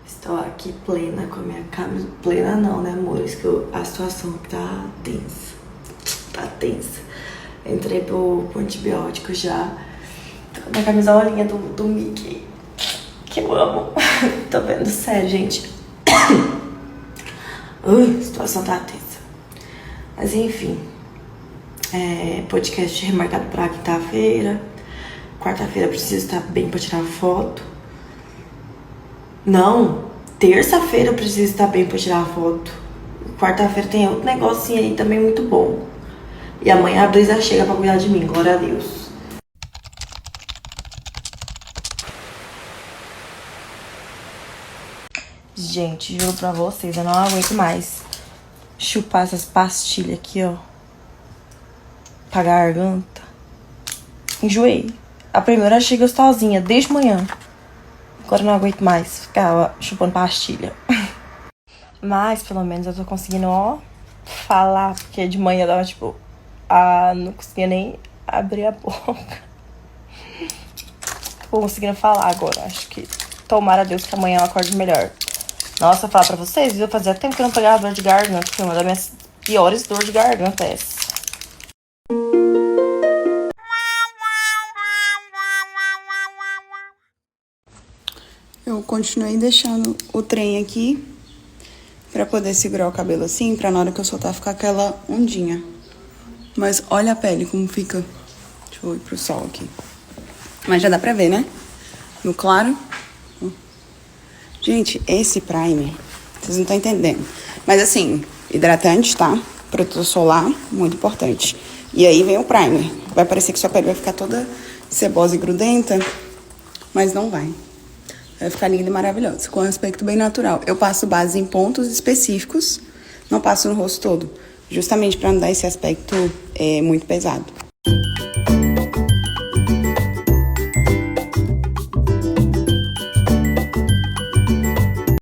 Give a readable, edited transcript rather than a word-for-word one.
Estou aqui plena com a minha camisa. Plena não, né, amores? Que a situação tá tensa. Tá tensa. Entrei pro antibiótico já. Tô com a minha camisolinha do Mickey. Que eu amo. Tô vendo sério, gente. A situação tá tensa. Mas enfim. Podcast remarcado pra quinta-feira. Quarta-feira preciso estar bem pra tirar foto. Não, terça-feira eu preciso estar bem pra tirar foto. Quarta-feira tem outro negocinho aí também muito bom. E amanhã a Brisa chega pra cuidar de mim, glória a Deus. Gente, juro pra vocês, eu não aguento mais chupar essas pastilhas aqui, ó. Pra garganta. Enjoei. A primeira achei gostosinha, desde manhã. Agora eu não aguento mais ficar chupando pastilha. Mas, pelo menos, eu tô conseguindo, ó, falar. Porque de manhã eu tava, tipo... não conseguia nem abrir a boca. Tô conseguindo falar agora. Acho que, tomara a Deus que amanhã eu acorde melhor. Nossa, eu falar pra vocês, viu? Fazia tempo que eu não pegava dor de garganta. Foi uma das minhas piores dores de garganta essa. Eu continuei deixando o trem aqui pra poder segurar o cabelo assim, pra na hora que eu soltar ficar aquela ondinha. Mas olha a pele como fica. Deixa eu ir pro sol aqui. Mas já dá pra ver, né? No claro. Gente, esse primer, vocês não estão entendendo. Mas assim, hidratante, tá? Protetor solar, muito importante. E aí vem o primer. Vai parecer que sua pele vai ficar toda cebosa e grudenta, mas não vai. Vai ficar linda e maravilhosa, com um aspecto bem natural. Eu passo base em pontos específicos, não passo no rosto todo. Justamente pra não dar esse aspecto muito pesado.